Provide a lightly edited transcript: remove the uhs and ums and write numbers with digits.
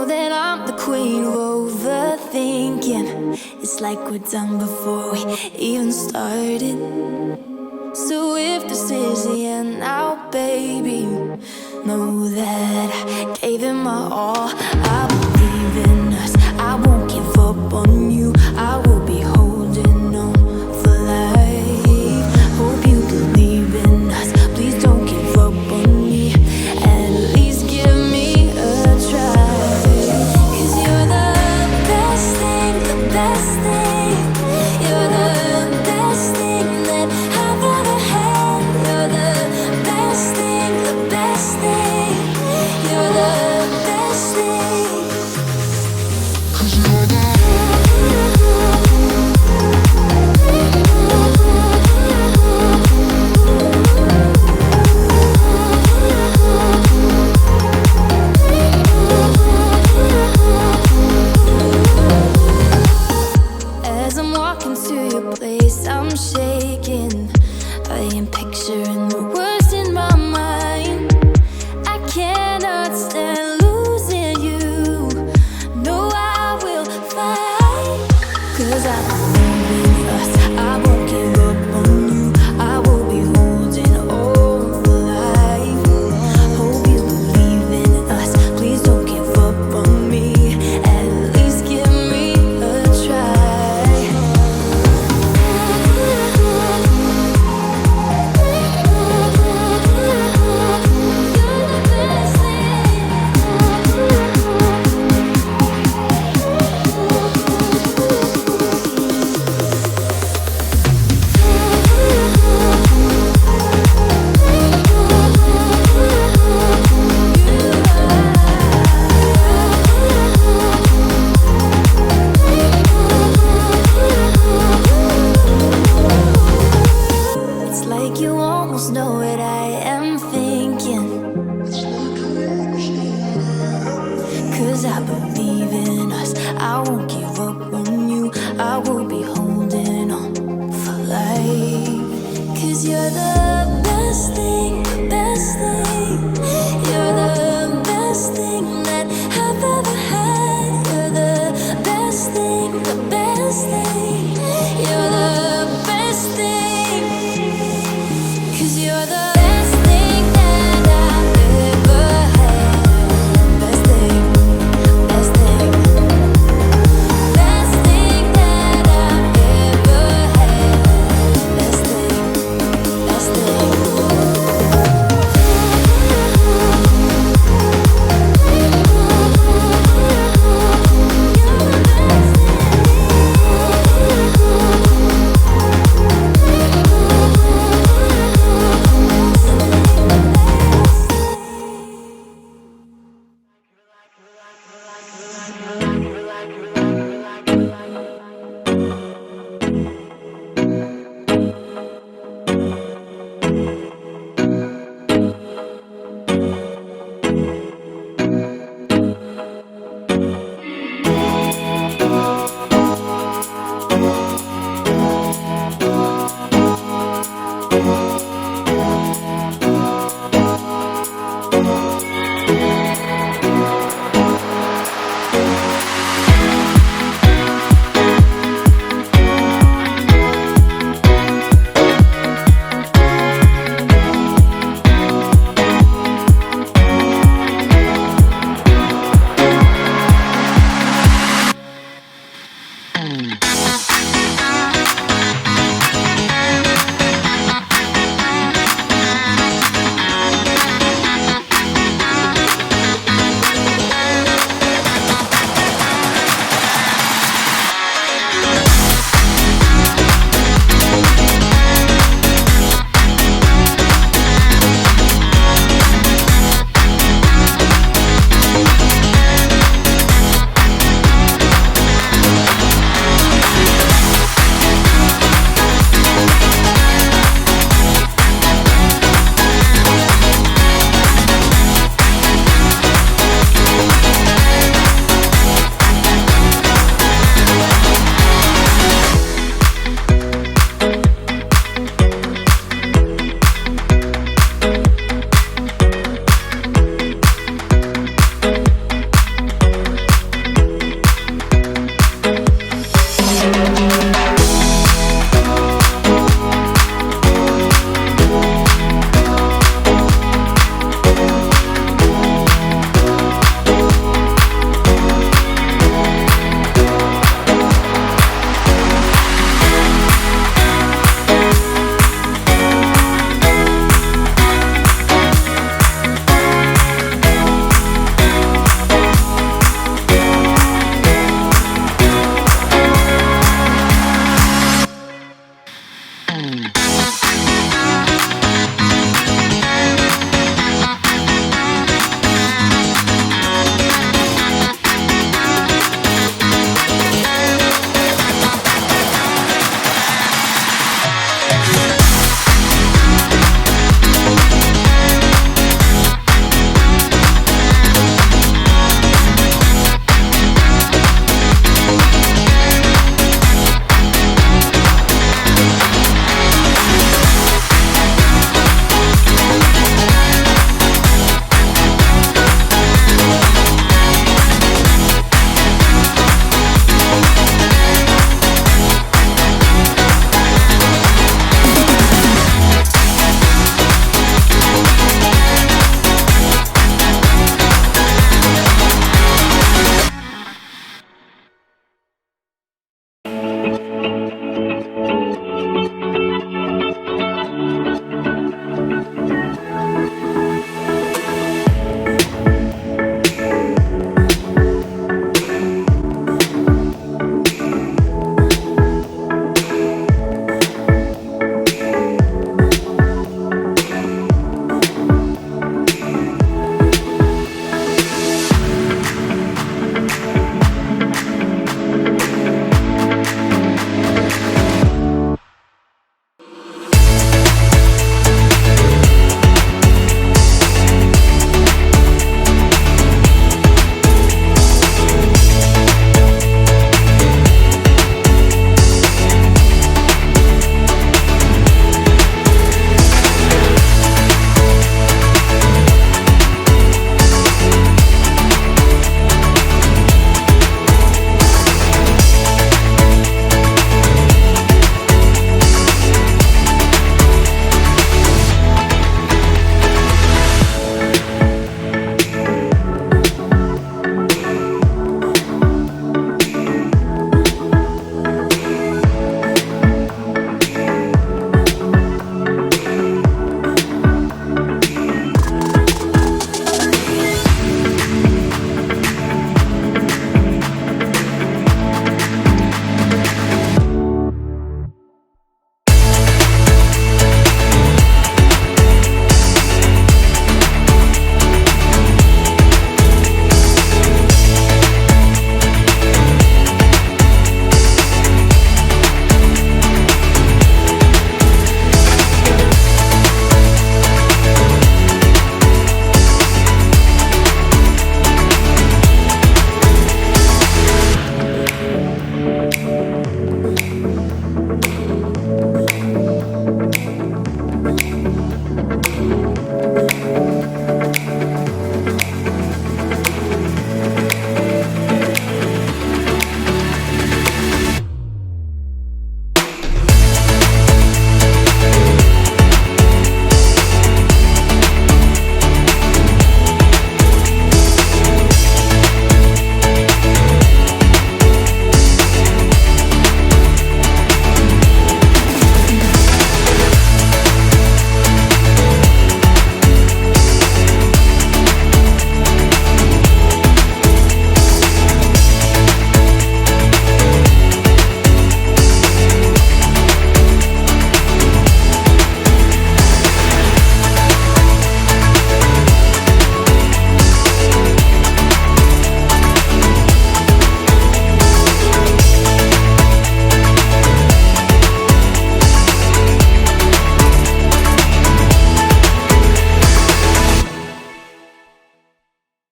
know that I'm the queen of overthinking. It's like we're done before we even started. So if this is the end now, baby, know that I gave it my all. I believe in us, I won't give up on you. I will be holding on for life. Hope you believe in us, please don't give up on me. At least give me a try. 'Cause you're the best thing, the best thing. You're the best thing that I've ever had. You're the best thing, the best thing. You're the best thing. 'Cause you're the As I'm walking to your place, I'm shaking. I am picturing the words in my mind. I cannot stand losing you. No, I will fight. 'Cause I believe in us, I won't give up on you. I will be holding on for life. Hope you believe in us, please don't give up on me. At least give me a try. It's like you almost know what I am thinking. 'Cause I believe in us, I won't give up on you. I will be holding on for life. 'Cause you're the